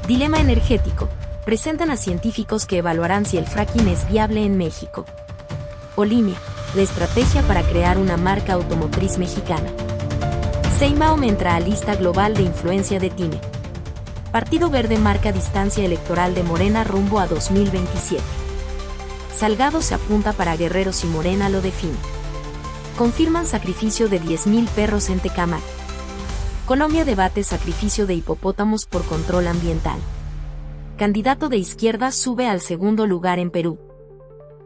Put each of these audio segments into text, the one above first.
Dilema energético. Presentan a científicos que evaluarán si el fracking es viable en México. Olimia. La estrategia para crear una marca automotriz mexicana. Sheinbaum entra a lista global de influencia de Time. Partido Verde marca distancia electoral de Morena rumbo a 2027. Salgado se apunta para Guerreros y Morena lo define. Confirman sacrificio de 10.000 perros en Tecámac. Colombia debate sacrificio de hipopótamos por control ambiental. Candidato de izquierda sube al segundo lugar en Perú.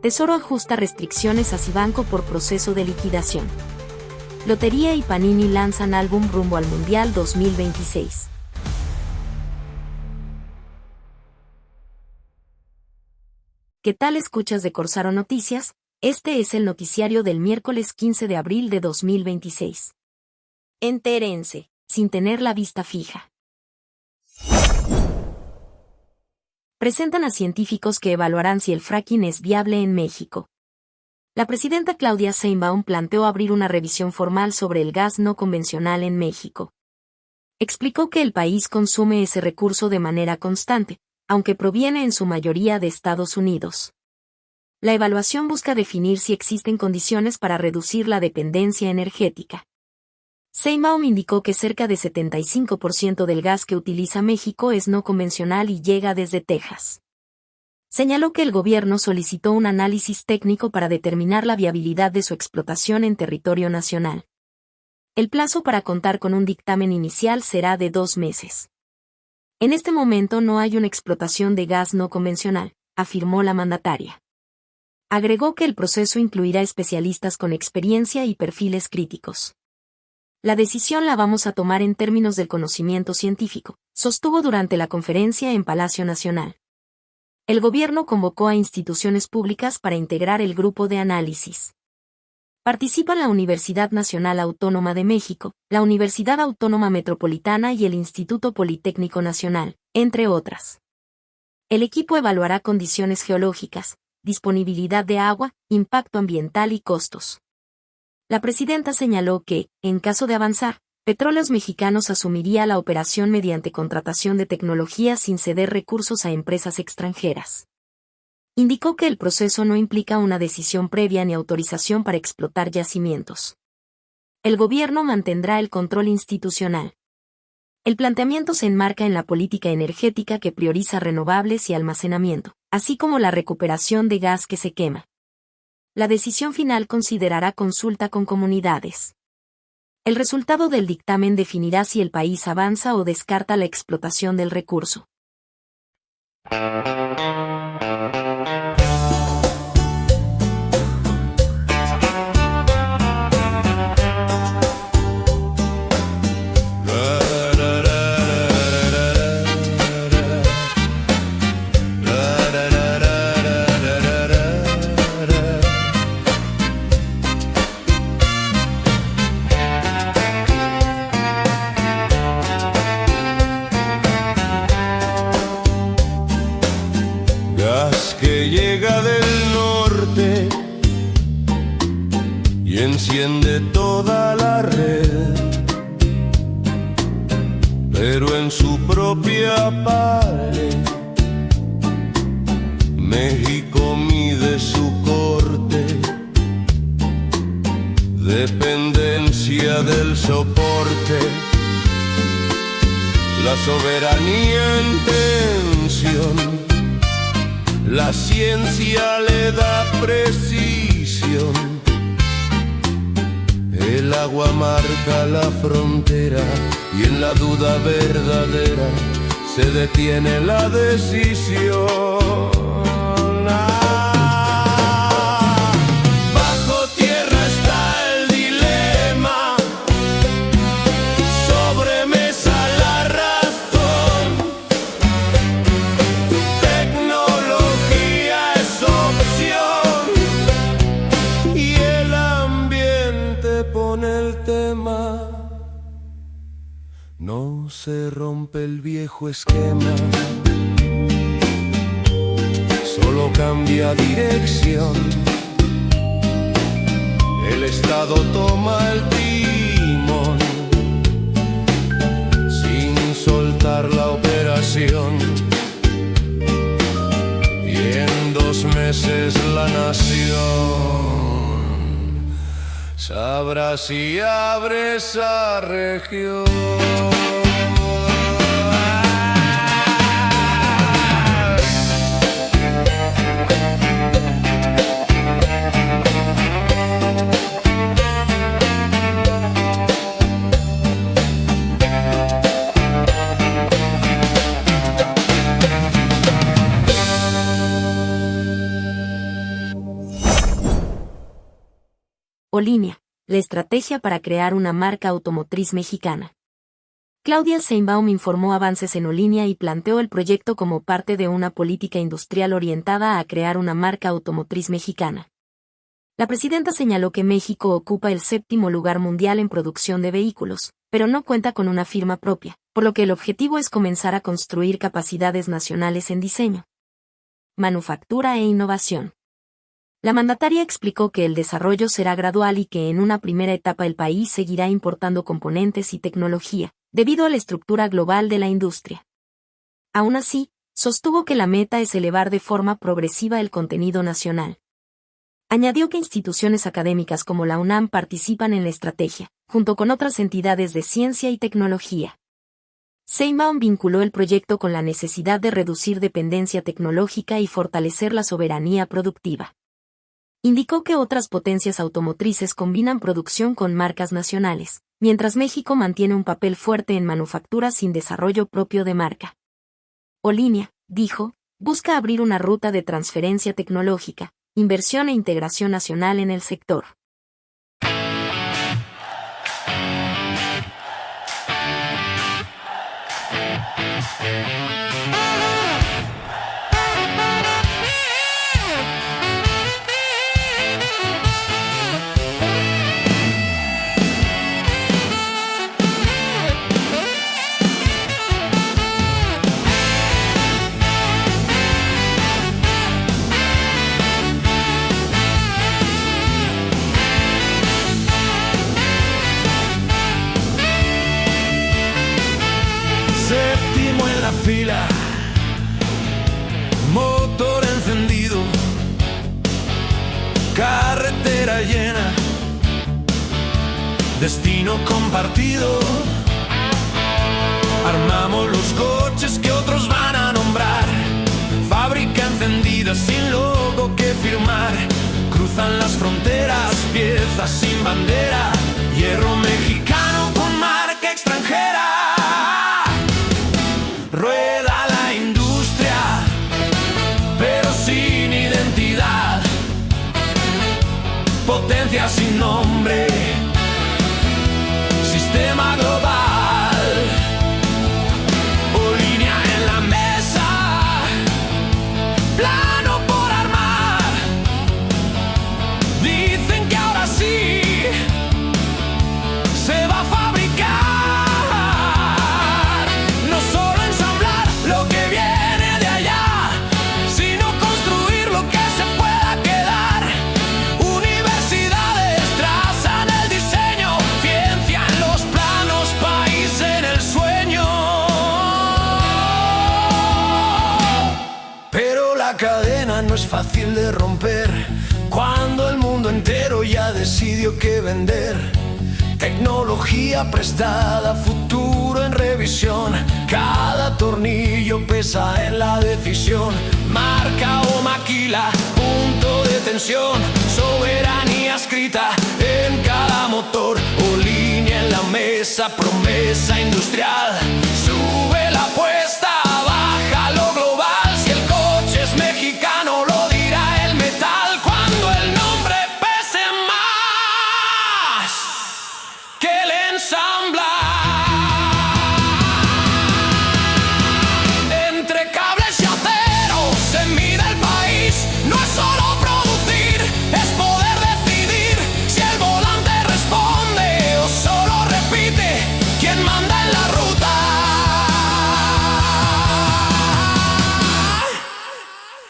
Tesoro ajusta restricciones a Cibanco por proceso de liquidación. Lotería y Panini lanzan álbum rumbo al Mundial 2026. ¿Qué tal escuchas de Corsaro Noticias? Este es el noticiario del miércoles 15 de abril de 2026. Entérense, sin tener la vista fija. Presentan a científicos que evaluarán si el fracking es viable en México. La presidenta Claudia Sheinbaum planteó abrir una revisión formal sobre el gas no convencional en México. Explicó que el país consume ese recurso de manera constante, aunque proviene en su mayoría de Estados Unidos. La evaluación busca definir si existen condiciones para reducir la dependencia energética. Sheinbaum indicó que cerca de 75% del gas que utiliza México es no convencional y llega desde Texas. Señaló que el gobierno solicitó un análisis técnico para determinar la viabilidad de su explotación en territorio nacional. El plazo para contar con un dictamen inicial será de 2 meses. En este momento no hay una explotación de gas no convencional, afirmó la mandataria. Agregó que el proceso incluirá especialistas con experiencia y perfiles críticos. La decisión la vamos a tomar en términos del conocimiento científico, sostuvo durante la conferencia en Palacio Nacional. El gobierno convocó a instituciones públicas para integrar el grupo de análisis. Participan la Universidad Nacional Autónoma de México, la Universidad Autónoma Metropolitana y el Instituto Politécnico Nacional, entre otras. El equipo evaluará condiciones geológicas, disponibilidad de agua, impacto ambiental y costos. La presidenta señaló que, en caso de avanzar, Petróleos Mexicanos asumiría la operación mediante contratación de tecnología sin ceder recursos a empresas extranjeras. Indicó que el proceso no implica una decisión previa ni autorización para explotar yacimientos. El gobierno mantendrá el control institucional. El planteamiento se enmarca en la política energética que prioriza renovables y almacenamiento, así como la recuperación de gas que se quema. La decisión final considerará consulta con comunidades. El resultado del dictamen definirá si el país avanza o descarta la explotación del recurso. Gas que llega del norte y enciende toda la red, pero en su propia pared México mide su corte, dependencia del soporte, la soberanía en tensión. La ciencia le da precisión, el agua marca la frontera y en la duda verdadera se detiene la decisión. Bajo tierra está el dilema, sobre mesa la razón. Tecnología es opción y el ambiente pone el tema. No se rompe el viejo esquema, solo cambia dirección. El Estado toma el timón sin soltar la operación. inversión. Y en 2 meses la nación sabrá si abre esa región. Olinea, la estrategia para crear una marca automotriz mexicana. Claudia Sheinbaum informó avances en Olinea y planteó el proyecto como parte de una política industrial orientada a crear una marca automotriz mexicana. La presidenta señaló que México ocupa el 7º lugar mundial en producción de vehículos, pero no cuenta con una firma propia, por lo que el objetivo es comenzar a construir capacidades nacionales en diseño, manufactura e innovación. La mandataria explicó que el desarrollo será gradual y que en una primera etapa el país seguirá importando componentes y tecnología, debido a la estructura global de la industria. Aún así, sostuvo que la meta es elevar de forma progresiva el contenido nacional. Añadió que instituciones académicas como la UNAM participan en la estrategia, junto con otras entidades de ciencia y tecnología. Sheinbaum vinculó el proyecto con la necesidad de reducir dependencia tecnológica y fortalecer la soberanía productiva. Indicó que otras potencias automotrices combinan producción con marcas nacionales, mientras México mantiene un papel fuerte en manufactura sin desarrollo propio de marca. Olinea, dijo, busca abrir una ruta de transferencia tecnológica, inversión e integración nacional en el sector. Séptimo en la fila, motor encendido, carretera llena, destino compartido. Armamos los coches que otros van a nombrar, fábrica encendida sin logo que firmar. Cruzan las fronteras, piezas sin bandera, hierro mexicano con marca extranjera. Rueda la industria, pero sin identidad, potencia sin nombre, sistema global. Olinea en la mesa, plano por armar. Dicen que ahora sí se va a fabricar. No solo ensamblar lo que viene de allá, sino construir lo que se pueda quedar. Universidades trazan el diseño, ciencia en los planos, país en el sueño. Pero la cadena no es fácil de romper cuando el mundo entero ya decidió qué vender. Tecnología prestada, futuro en revisión. Cada tornillo pesa en la decisión. Marca o maquila, punto de tensión. Soberanía escrita en cada motor. Olinea en la mesa, promesa industrial. Sube la apuesta, baja lo global. Si el coche es mexicano, lo dirá el metal. Cuando el nombre pese más que el ensamblar. Entre cables y acero se mide el país. No es solo producir, es poder decidir si el volante responde o solo repite quién manda en la ruta.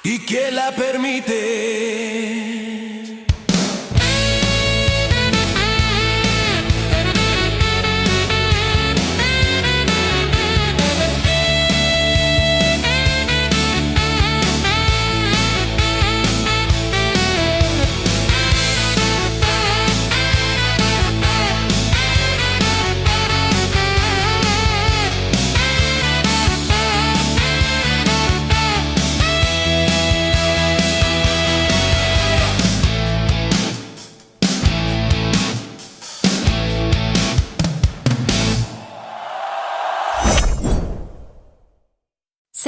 ¿Y quién la permite?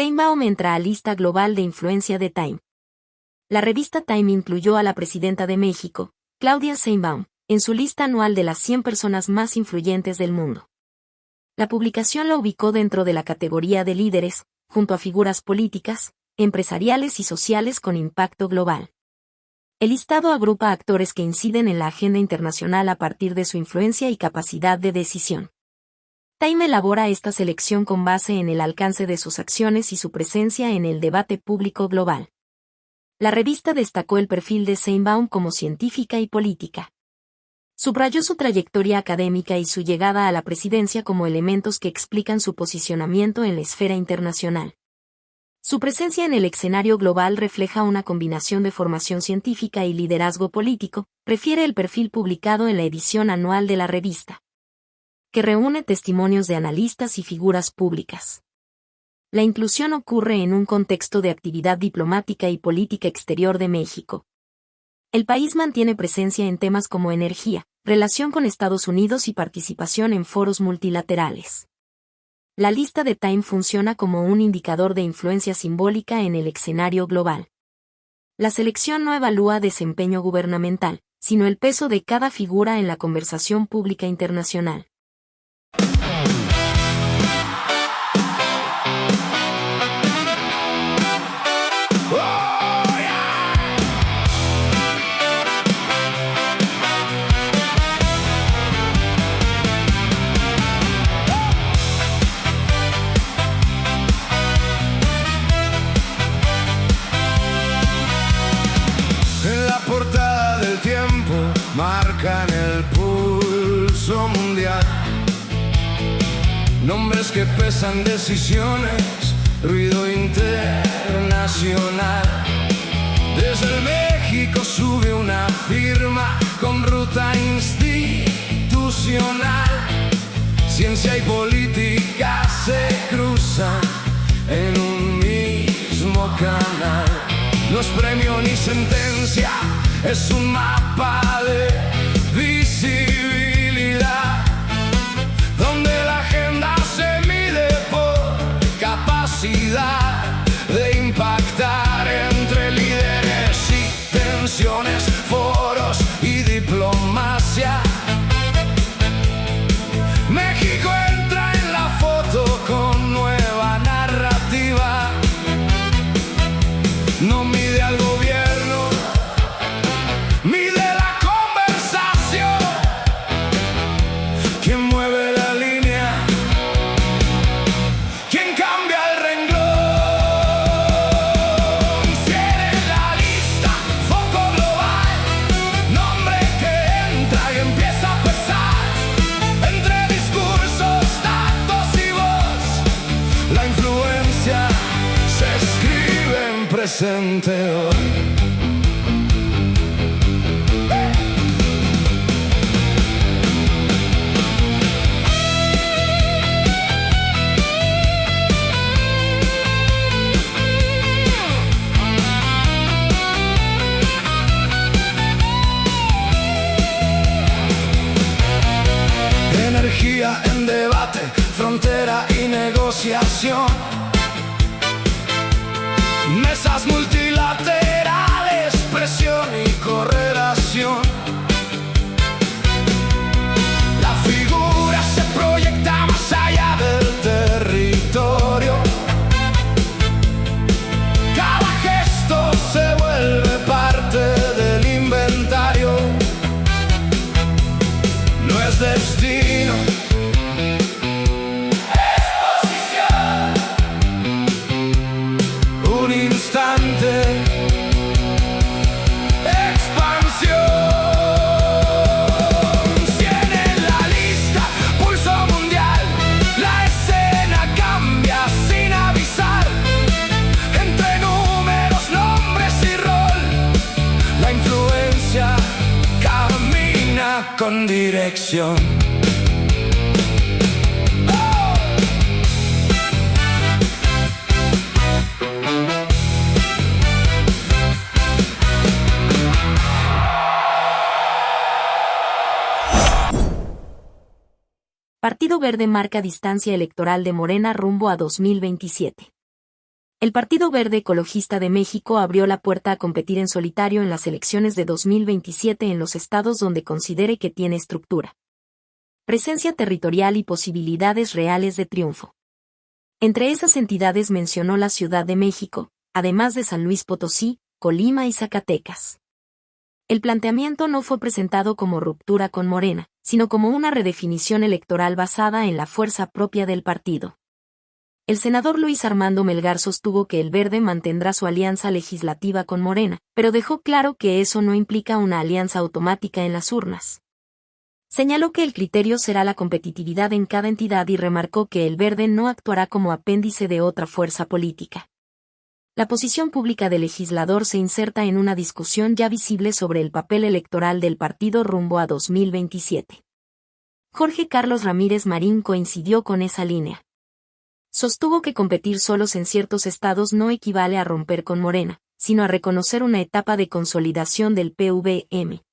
Sheinbaum entra a lista global de influencia de Time. La revista Time incluyó a la presidenta de México, Claudia Sheinbaum, en su lista anual de las 100 personas más influyentes del mundo. La publicación la ubicó dentro de la categoría de líderes, junto a figuras políticas, empresariales y sociales con impacto global. El listado agrupa actores que inciden en la agenda internacional a partir de su influencia y capacidad de decisión. Time elabora esta selección con base en el alcance de sus acciones y su presencia en el debate público global. La revista destacó el perfil de Sheinbaum como científica y política. Subrayó su trayectoria académica y su llegada a la presidencia como elementos que explican su posicionamiento en la esfera internacional. Su presencia en el escenario global refleja una combinación de formación científica y liderazgo político, refiere el perfil publicado en la edición anual de la revista, que reúne testimonios de analistas y figuras públicas. La inclusión ocurre en un contexto de actividad diplomática y política exterior de México. El país mantiene presencia en temas como energía, relación con Estados Unidos y participación en foros multilaterales. La lista de Time funciona como un indicador de influencia simbólica en el escenario global. La selección no evalúa desempeño gubernamental, sino el peso de cada figura en la conversación pública internacional. Marcan el pulso mundial, nombres que pesan, decisiones, ruido internacional. Desde el México sube una firma con ruta institucional. Ciencia y política se cruzan en un mismo canal. No es premio ni sentencia, es un mapa de visibilidad, donde la agenda se mide por capacidad de impactar entre líderes y tensiones, foros y diplomacia. México entra en la foto con nueva narrativa. No mide al gobierno, mide la conversación. ¿Quién mueve la línea? ¿Quién cambia el renglón? Tiene la lista, foco global, nombre que entra y empieza a pesar. Entre discursos, datos y voz, la influencia se escribe en presente hoy. Energía en debate, frontera y negociación. Mesas multilaterales, presión y correlación. La figura se proyecta más allá del territorio. Cada gesto se vuelve parte del inventario. No es destino, es posición. Un instante, expansión. Tiene la lista, pulso mundial. La escena cambia sin avisar. Entre números, nombres y rol, la influencia camina con dirección. Partido Verde marca distancia electoral de Morena rumbo a 2027. El Partido Verde Ecologista de México abrió la puerta a competir en solitario en las elecciones de 2027 en los estados donde considere que tiene estructura, presencia territorial y posibilidades reales de triunfo. Entre esas entidades mencionó la Ciudad de México, además de San Luis Potosí, Colima y Zacatecas. El planteamiento no fue presentado como ruptura con Morena, sino como una redefinición electoral basada en la fuerza propia del partido. El senador Luis Armando Melgar sostuvo que el Verde mantendrá su alianza legislativa con Morena, pero dejó claro que eso no implica una alianza automática en las urnas. Señaló que el criterio será la competitividad en cada entidad y remarcó que el Verde no actuará como apéndice de otra fuerza política. La posición pública del legislador se inserta en una discusión ya visible sobre el papel electoral del partido rumbo a 2027. Jorge Carlos Ramírez Marín coincidió con esa línea. Sostuvo que competir solos en ciertos estados no equivale a romper con Morena, sino a reconocer una etapa de consolidación del PVM.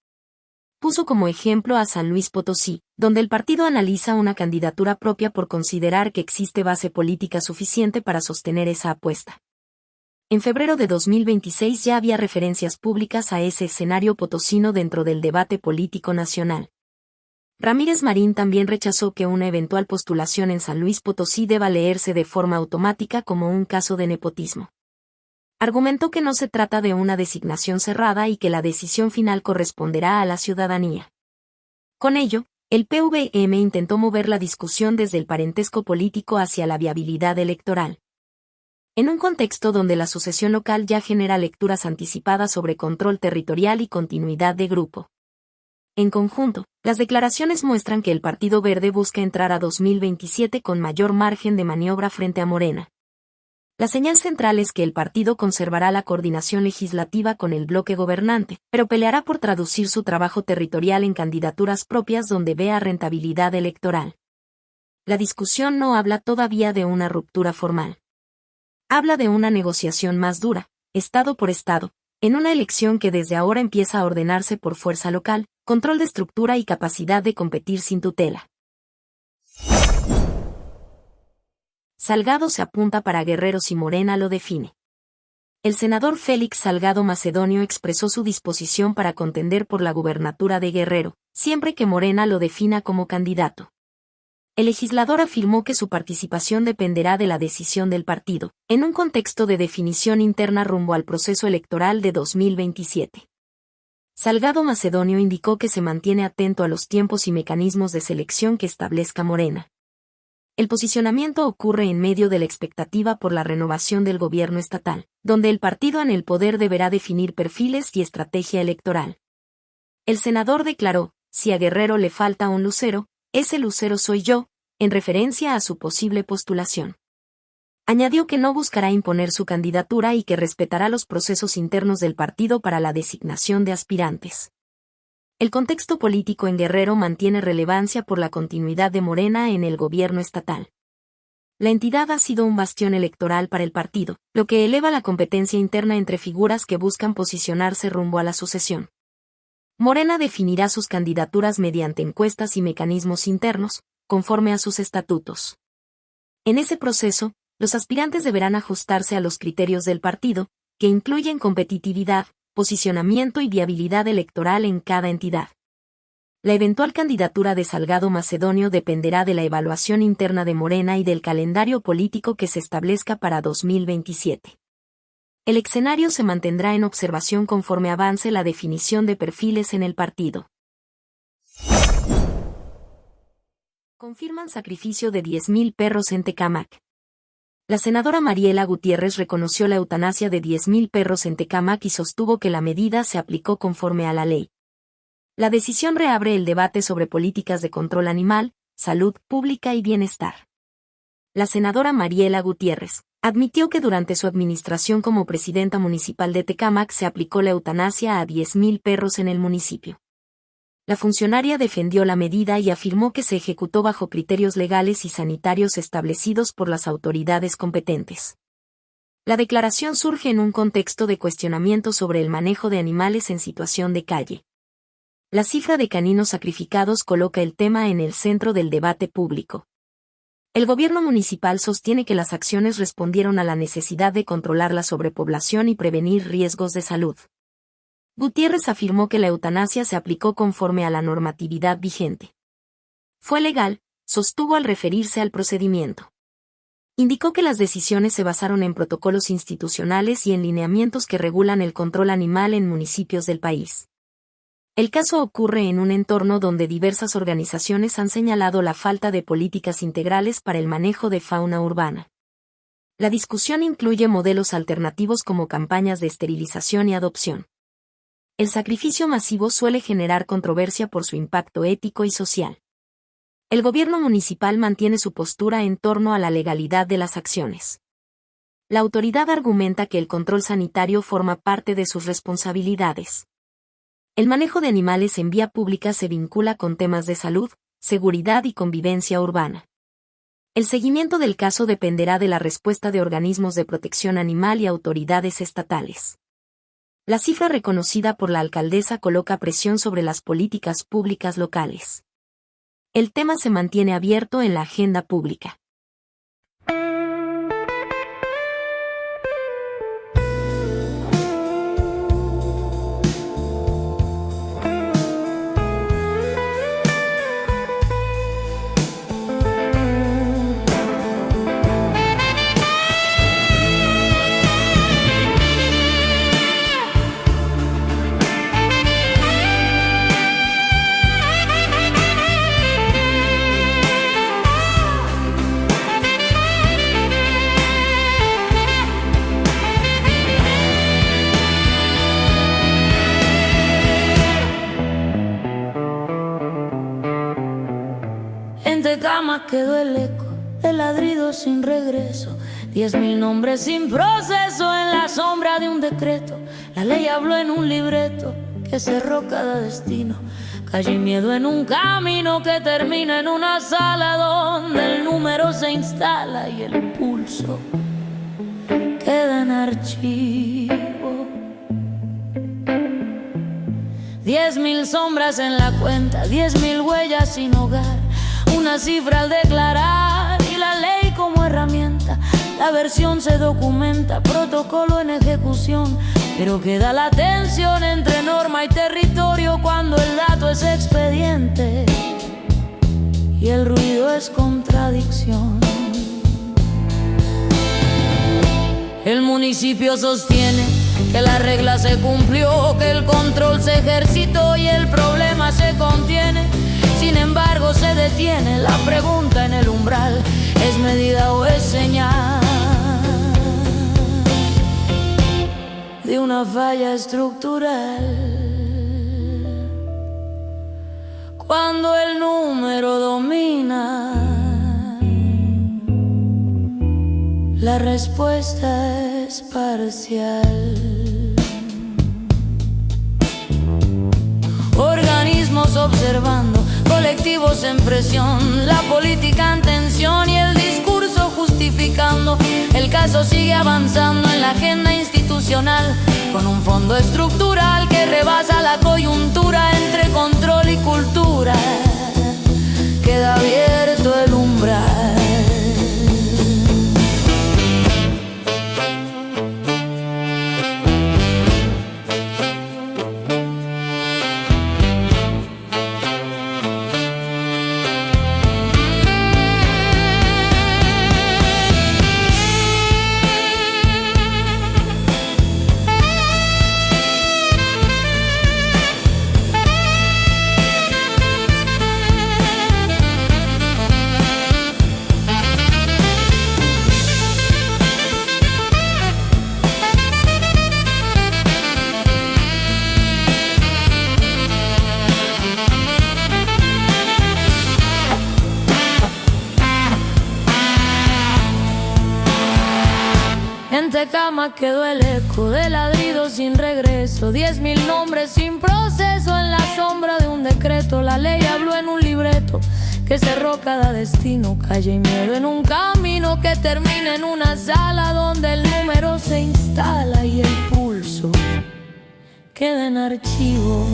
Puso como ejemplo a San Luis Potosí, donde el partido analiza una candidatura propia por considerar que existe base política suficiente para sostener esa apuesta. En febrero de 2026 ya había referencias públicas a ese escenario potosino dentro del debate político nacional. Ramírez Marín también rechazó que una eventual postulación en San Luis Potosí deba leerse de forma automática como un caso de nepotismo. Argumentó que no se trata de una designación cerrada y que la decisión final corresponderá a la ciudadanía. Con ello, el PVM intentó mover la discusión desde el parentesco político hacia la viabilidad electoral. En un contexto donde la sucesión local ya genera lecturas anticipadas sobre control territorial y continuidad de grupo. En conjunto, las declaraciones muestran que el Partido Verde busca entrar a 2027 con mayor margen de maniobra frente a Morena. La señal central es que el partido conservará la coordinación legislativa con el bloque gobernante, pero peleará por traducir su trabajo territorial en candidaturas propias donde vea rentabilidad electoral. La discusión no habla todavía de una ruptura formal. Habla de una negociación más dura, estado por estado, en una elección que desde ahora empieza a ordenarse por fuerza local, control de estructura y capacidad de competir sin tutela. Salgado se apunta para Guerrero si Morena lo define. El senador Félix Salgado Macedonio expresó su disposición para contender por la gubernatura de Guerrero, siempre que Morena lo defina como candidato. El legislador afirmó que su participación dependerá de la decisión del partido, en un contexto de definición interna rumbo al proceso electoral de 2027. Salgado Macedonio indicó que se mantiene atento a los tiempos y mecanismos de selección que establezca Morena. El posicionamiento ocurre en medio de la expectativa por la renovación del gobierno estatal, donde el partido en el poder deberá definir perfiles y estrategia electoral. El senador declaró, si a Guerrero le falta un lucero, ese lucero soy yo, en referencia a su posible postulación. Añadió que no buscará imponer su candidatura y que respetará los procesos internos del partido para la designación de aspirantes. El contexto político en Guerrero mantiene relevancia por la continuidad de Morena en el gobierno estatal. La entidad ha sido un bastión electoral para el partido, lo que eleva la competencia interna entre figuras que buscan posicionarse rumbo a la sucesión. Morena definirá sus candidaturas mediante encuestas y mecanismos internos, conforme a sus estatutos. En ese proceso, los aspirantes deberán ajustarse a los criterios del partido, que incluyen competitividad, posicionamiento y viabilidad electoral en cada entidad. La eventual candidatura de Salgado Macedonio dependerá de la evaluación interna de Morena y del calendario político que se establezca para 2027. El escenario se mantendrá en observación conforme avance la definición de perfiles en el partido. Confirman sacrificio de 10.000 perros en Tecámac. La senadora Mariela Gutiérrez reconoció la eutanasia de 10.000 perros en Tecámac y sostuvo que la medida se aplicó conforme a la ley. La decisión reabre el debate sobre políticas de control animal, salud pública y bienestar. La senadora Mariela Gutiérrez admitió que durante su administración como presidenta municipal de Tecámac se aplicó la eutanasia a 10.000 perros en el municipio. La funcionaria defendió la medida y afirmó que se ejecutó bajo criterios legales y sanitarios establecidos por las autoridades competentes. La declaración surge en un contexto de cuestionamiento sobre el manejo de animales en situación de calle. La cifra de caninos sacrificados coloca el tema en el centro del debate público. El gobierno municipal sostiene que las acciones respondieron a la necesidad de controlar la sobrepoblación y prevenir riesgos de salud. Gutiérrez afirmó que la eutanasia se aplicó conforme a la normatividad vigente. Fue legal, sostuvo al referirse al procedimiento. Indicó que las decisiones se basaron en protocolos institucionales y en lineamientos que regulan el control animal en municipios del país. El caso ocurre en un entorno donde diversas organizaciones han señalado la falta de políticas integrales para el manejo de fauna urbana. La discusión incluye modelos alternativos como campañas de esterilización y adopción. El sacrificio masivo suele generar controversia por su impacto ético y social. El gobierno municipal mantiene su postura en torno a la legalidad de las acciones. La autoridad argumenta que el control sanitario forma parte de sus responsabilidades. El manejo de animales en vía pública se vincula con temas de salud, seguridad y convivencia urbana. El seguimiento del caso dependerá de la respuesta de organismos de protección animal y autoridades estatales. La cifra reconocida por la alcaldesa coloca presión sobre las políticas públicas locales. El tema se mantiene abierto en la agenda pública. Entre camas quedó el eco de ladridos sin regreso, 10.000 nombres sin proceso en la sombra de un decreto. La ley habló en un libreto que cerró cada destino. Calle y miedo en un camino que termina en una sala donde el número se instala y el pulso queda en archivo. 10.000 sombras en la cuenta, 10.000 huellas sin hogar. Una cifra al declarar y la ley como herramienta. La versión se documenta, protocolo en ejecución, pero queda la tensión entre norma y territorio cuando el dato es expediente y el ruido es contradicción. El municipio sostiene que la regla se cumplió, que el control se ejercitó y el problema se contiene. Sin embargo se detiene la pregunta en el umbral: ¿es medida o es señal de una falla estructural? Cuando el número domina, la respuesta es parcial. Organismos observando, colectivos en presión, la política en tensión y el discurso justificando. El caso sigue avanzando en la agenda institucional, con un fondo estructural que rebasa la coyuntura entre control y cultura. Queda abierto el umbral. En Tecama quedó el eco de ladridos sin regreso, 10.000 nombres sin proceso en la sombra de un decreto. La ley habló en un libreto que cerró cada destino. Calle y miedo en un camino que termina en una sala donde el número se instala y el pulso queda en archivo.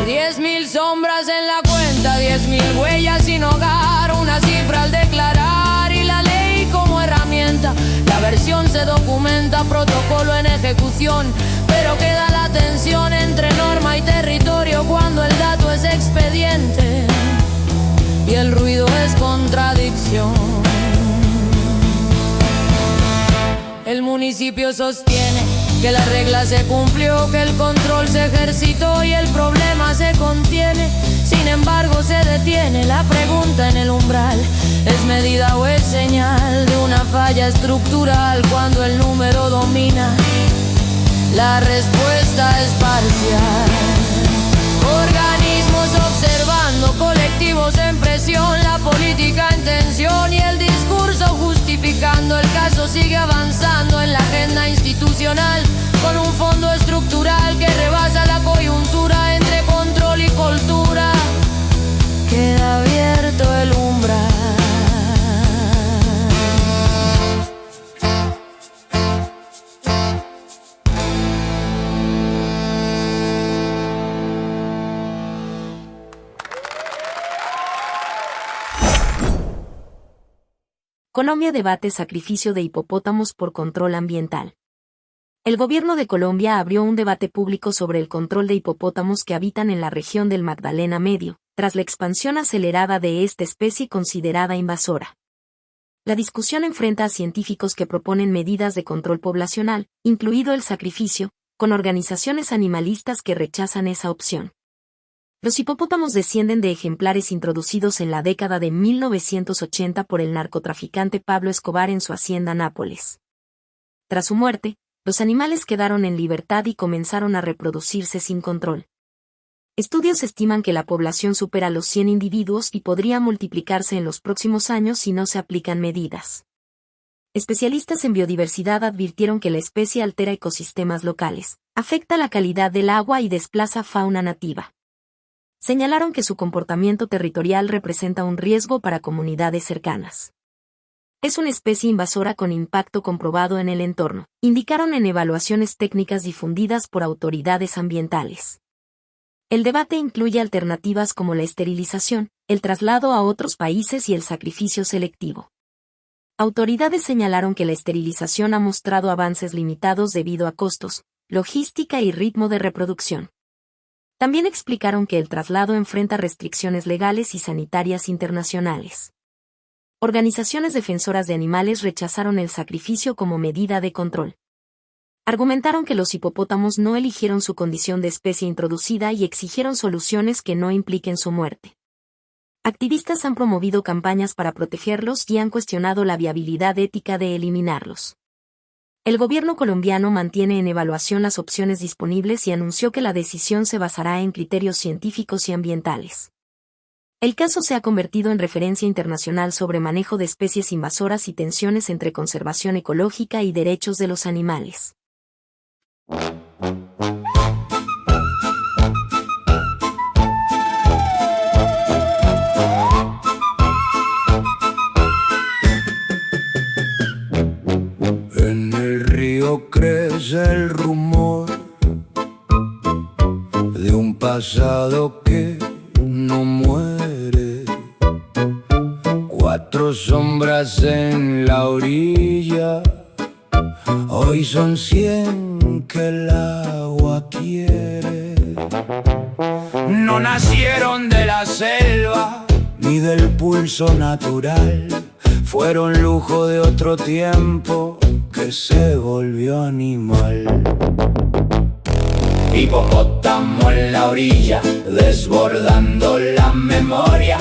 10.000 sombras en la cuenta, 10.000 huellas sin hogar, una cifra al declarar y la ley como herramienta. La versión se documenta, protocolo en ejecución, pero queda la tensión entre norma y territorio cuando el dato es expediente y el ruido es contradicción. El municipio sostiene que la regla se cumplió, que el control se ejercitó y el problema se contiene. Sin embargo se detiene la pregunta en el umbral: ¿es medida o es señal de una falla estructural? Cuando el número domina, la respuesta es parcial. Organismos observando, colectivos en presión, la política en tensión y el discurso justificando. El caso sigue avanzando en la agenda institucional, con un fondo estructural que rebasa la coyuntura entre control y cultura. Queda abierto el umbral. Colombia debate sacrificio de hipopótamos por control ambiental. El gobierno de Colombia abrió un debate público sobre el control de hipopótamos que habitan en la región del Magdalena Medio, tras la expansión acelerada de esta especie considerada invasora. La discusión enfrenta a científicos que proponen medidas de control poblacional, incluido el sacrificio, con organizaciones animalistas que rechazan esa opción. Los hipopótamos descienden de ejemplares introducidos en la década de 1980 por el narcotraficante Pablo Escobar en su hacienda Nápoles. Tras su muerte, los animales quedaron en libertad y comenzaron a reproducirse sin control. Estudios estiman que la población supera los 100 individuos y podría multiplicarse en los próximos años si no se aplican medidas. Especialistas en biodiversidad advirtieron que la especie altera ecosistemas locales, afecta la calidad del agua y desplaza fauna nativa. Señalaron que su comportamiento territorial representa un riesgo para comunidades cercanas. Es una especie invasora con impacto comprobado en el entorno, indicaron en evaluaciones técnicas difundidas por autoridades ambientales. El debate incluye alternativas como la esterilización, el traslado a otros países y el sacrificio selectivo. Autoridades señalaron que la esterilización ha mostrado avances limitados debido a costos, logística y ritmo de reproducción. También explicaron que el traslado enfrenta restricciones legales y sanitarias internacionales. Organizaciones defensoras de animales rechazaron el sacrificio como medida de control. Argumentaron que los hipopótamos no eligieron su condición de especie introducida y exigieron soluciones que no impliquen su muerte. Activistas han promovido campañas para protegerlos y han cuestionado la viabilidad ética de eliminarlos. El gobierno colombiano mantiene en evaluación las opciones disponibles y anunció que la decisión se basará en criterios científicos y ambientales. El caso se ha convertido en referencia internacional sobre manejo de especies invasoras y tensiones entre conservación ecológica y derechos de los animales. En el río crece el rumor de un pasado que no muere. 4 sombras en la orilla, hoy son 100 que el agua quiere. No nacieron de la selva ni del pulso natural, fueron lujo de otro tiempo que se volvió animal. Hipopótamo en la orilla, desbordando la memoria.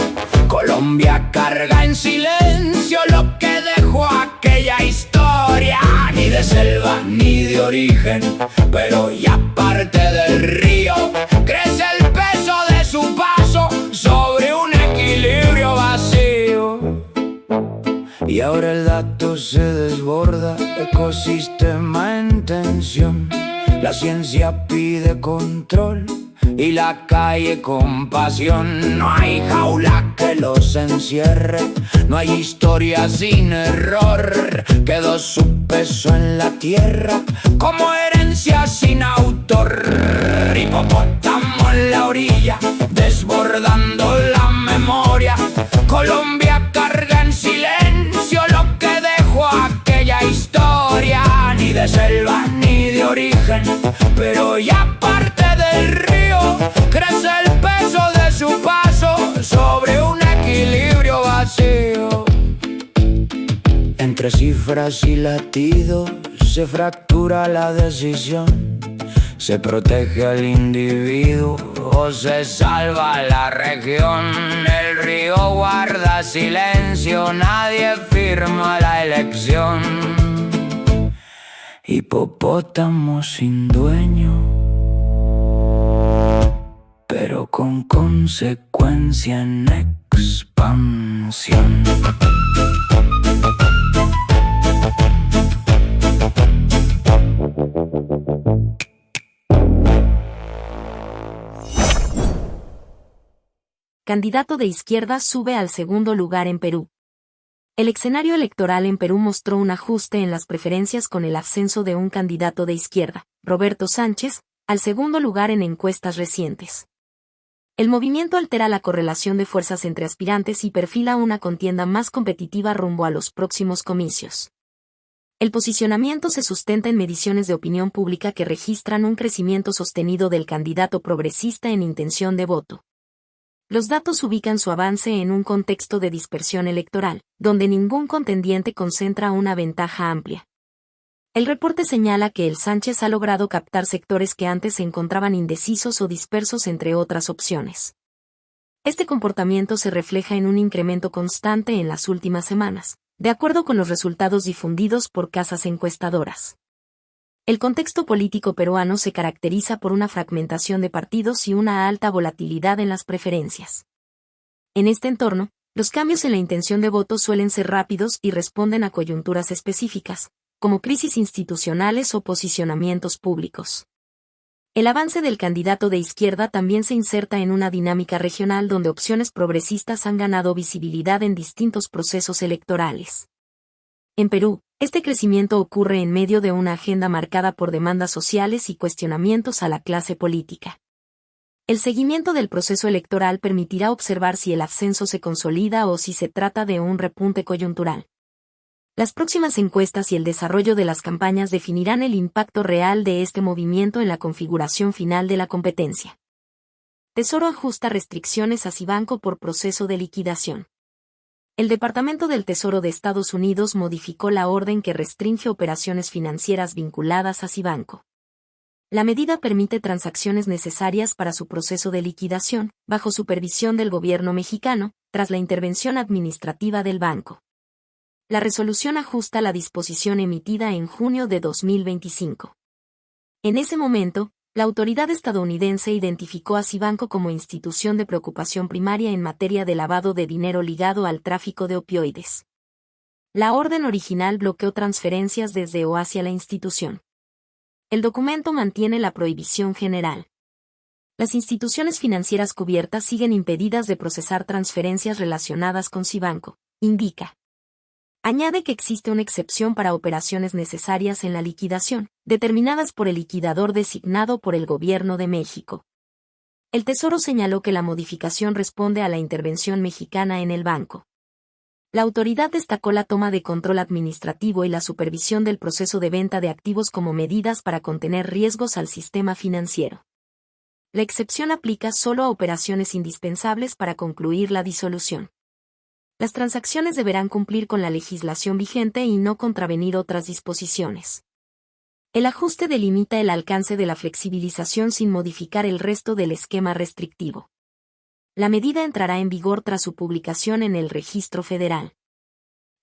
Colombia carga en silencio lo que dejó aquella historia. Ni de selva ni de origen, pero ya parte del río. Crece el peso de su paso sobre un equilibrio vacío. Y ahora el dato se desborda, ecosistema en tensión. La ciencia pide control y la calle compasión. No hay jaula que los encierre, no hay historia sin error. Quedó su peso en la tierra como herencia sin autor. Hipopótamo en la orilla, desbordando la memoria. Colombia carga en silencio lo que dejó aquella historia, ni de selva ni de origen, pero ya parte del río, crece el peso de su paso sobre un equilibrio vacío. Entre cifras y latidos se fractura la decisión, se protege al individuo o se salva la región. El río guarda silencio, nadie firma la elección. Hipopótamo sin dueño, pero con consecuencia en expansión. Candidato de izquierda sube al segundo lugar en Perú. El escenario electoral en Perú mostró un ajuste en las preferencias con el ascenso de un candidato de izquierda, Roberto Sánchez, al segundo lugar en encuestas recientes. El movimiento altera la correlación de fuerzas entre aspirantes y perfila una contienda más competitiva rumbo a los próximos comicios. El posicionamiento se sustenta en mediciones de opinión pública que registran un crecimiento sostenido del candidato progresista en intención de voto. Los datos ubican su avance en un contexto de dispersión electoral, donde ningún contendiente concentra una ventaja amplia. El reporte señala que el Sánchez ha logrado captar sectores que antes se encontraban indecisos o dispersos entre otras opciones. Este comportamiento se refleja en un incremento constante en las últimas semanas, de acuerdo con los resultados difundidos por casas encuestadoras. El contexto político peruano se caracteriza por una fragmentación de partidos y una alta volatilidad en las preferencias. En este entorno, los cambios en la intención de voto suelen ser rápidos y responden a coyunturas específicas, como crisis institucionales o posicionamientos públicos. El avance del candidato de izquierda también se inserta en una dinámica regional donde opciones progresistas han ganado visibilidad en distintos procesos electorales. En Perú, este crecimiento ocurre en medio de una agenda marcada por demandas sociales y cuestionamientos a la clase política. El seguimiento del proceso electoral permitirá observar si el ascenso se consolida o si se trata de un repunte coyuntural. Las próximas encuestas y el desarrollo de las campañas definirán el impacto real de este movimiento en la configuración final de la competencia. Tesoro ajusta restricciones a Cibanco por proceso de liquidación. El Departamento del Tesoro de Estados Unidos modificó la orden que restringe operaciones financieras vinculadas a Cibanco. La medida permite transacciones necesarias para su proceso de liquidación, bajo supervisión del gobierno mexicano, tras la intervención administrativa del banco. La resolución ajusta la disposición emitida en junio de 2025. En ese momento, la autoridad estadounidense identificó a Cibanco como institución de preocupación primaria en materia de lavado de dinero ligado al tráfico de opioides. La orden original bloqueó transferencias desde o hacia la institución. El documento mantiene la prohibición general. Las instituciones financieras cubiertas siguen impedidas de procesar transferencias relacionadas con Cibanco, indica. Añade que existe una excepción para operaciones necesarias en la liquidación, determinadas por el liquidador designado por el Gobierno de México. El Tesoro señaló que la modificación responde a la intervención mexicana en el banco. La autoridad destacó la toma de control administrativo y la supervisión del proceso de venta de activos como medidas para contener riesgos al sistema financiero. La excepción aplica solo a operaciones indispensables para concluir la disolución. Las transacciones deberán cumplir con la legislación vigente y no contravenir otras disposiciones. El ajuste delimita el alcance de la flexibilización sin modificar el resto del esquema restrictivo. La medida entrará en vigor tras su publicación en el Registro Federal.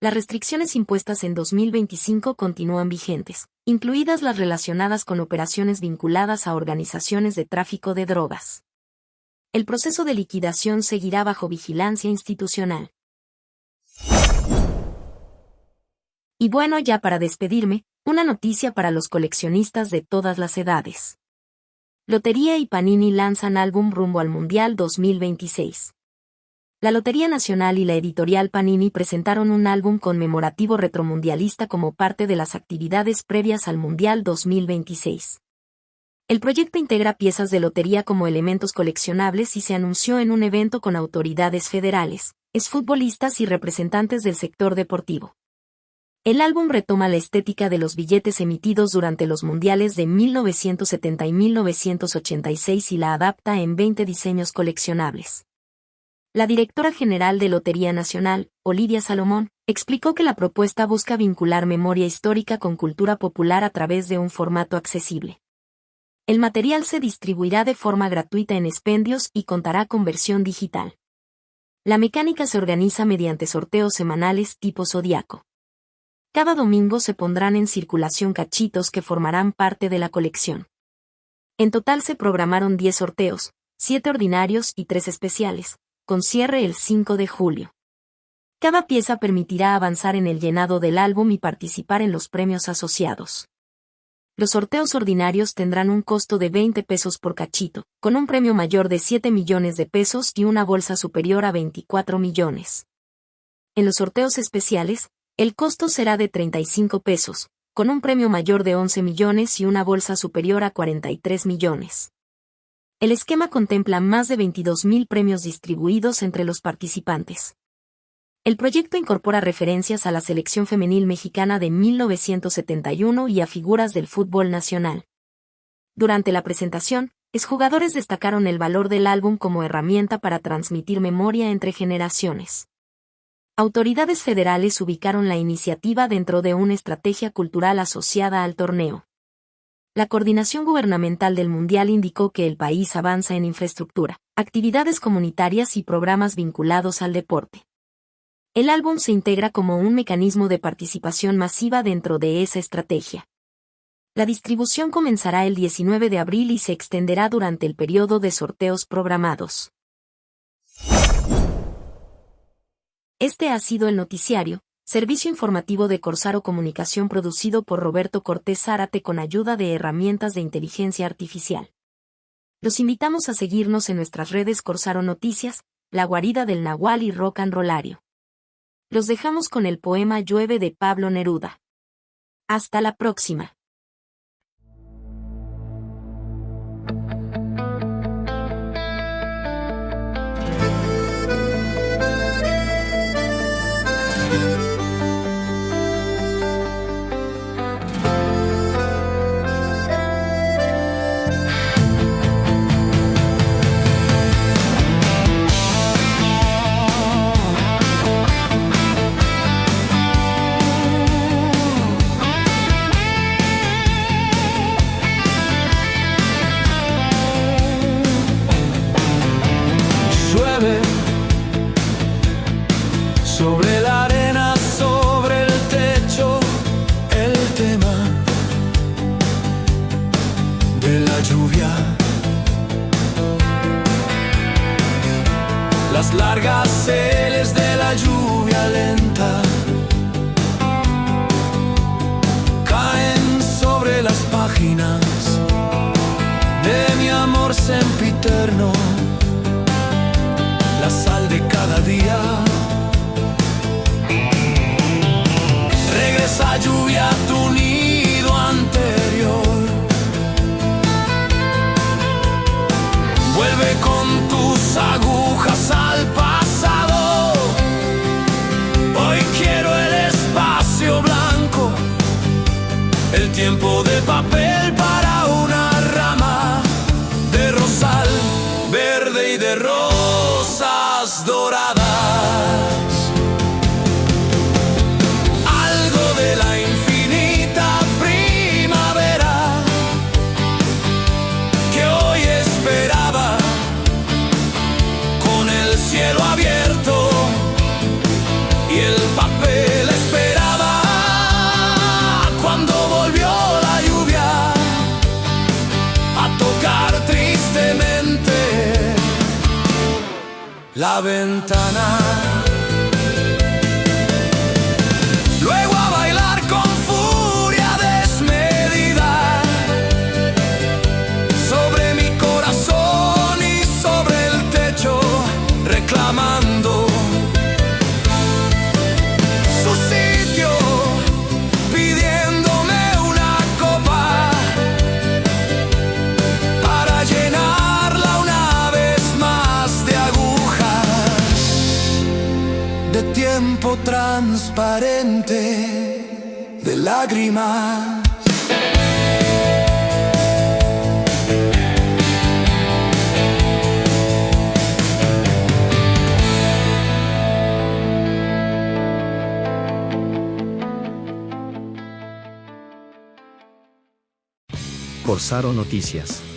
Las restricciones impuestas en 2025 continúan vigentes, incluidas las relacionadas con operaciones vinculadas a organizaciones de tráfico de drogas. El proceso de liquidación seguirá bajo vigilancia institucional. Y bueno, ya para despedirme, una noticia para los coleccionistas de todas las edades. Lotería y Panini lanzan álbum rumbo al Mundial 2026. La Lotería Nacional y la editorial Panini presentaron un álbum conmemorativo retromundialista como parte de las actividades previas al Mundial 2026. El proyecto integra piezas de lotería como elementos coleccionables y se anunció en un evento con autoridades federales, exfutbolistas y representantes del sector deportivo. El álbum retoma la estética de los billetes emitidos durante los mundiales de 1970 y 1986 y la adapta en 20 diseños coleccionables. La directora general de Lotería Nacional, Olivia Salomón, explicó que la propuesta busca vincular memoria histórica con cultura popular a través de un formato accesible. El material se distribuirá de forma gratuita en expendios y contará con versión digital. La mecánica se organiza mediante sorteos semanales tipo zodiaco. Cada domingo se pondrán en circulación cachitos que formarán parte de la colección. En total se programaron 10 sorteos, 7 ordinarios y 3 especiales, con cierre el 5 de julio. Cada pieza permitirá avanzar en el llenado del álbum y participar en los premios asociados. Los sorteos ordinarios tendrán un costo de 20 pesos por cachito, con un premio mayor de 7 millones de pesos y una bolsa superior a 24 millones. En los sorteos especiales, el costo será de 35 pesos, con un premio mayor de 11 millones y una bolsa superior a 43 millones. El esquema contempla más de 22.000 premios distribuidos entre los participantes. El proyecto incorpora referencias a la selección femenil mexicana de 1971 y a figuras del fútbol nacional. Durante la presentación, exjugadores destacaron el valor del álbum como herramienta para transmitir memoria entre generaciones. Autoridades federales ubicaron la iniciativa dentro de una estrategia cultural asociada al torneo. La coordinación gubernamental del Mundial indicó que el país avanza en infraestructura, actividades comunitarias y programas vinculados al deporte. El álbum se integra como un mecanismo de participación masiva dentro de esa estrategia. La distribución comenzará el 19 de abril y se extenderá durante el periodo de sorteos programados. Este ha sido el noticiario, servicio informativo de Corsaro Comunicación producido por Roberto Cortés Zárate con ayuda de herramientas de inteligencia artificial. Los invitamos a seguirnos en nuestras redes Corsaro Noticias, La Guarida del Nahual y Rock and Rollario. Los dejamos con el poema Llueve de Pablo Neruda. Hasta la próxima. Sobre la arena, sobre el techo, el tema de la lluvia. Las largas series de la lluvia lenta caen sobre las páginas de mi amor sempiterno, la sal de cada día. Regresa lluvia a tu nido anterior. Vuelve con tus agujas al pasado. Hoy quiero el espacio blanco, el tiempo de papel para una rama de rosal verde y de rosas doradas. La ventana. Luego a bailar con furia desmedida sobre mi corazón y sobre el techo, reclamando su sitio, pidiéndome una copa para llenarla una vez más de agujas. transparente de lágrimas. Corsaro Noticias.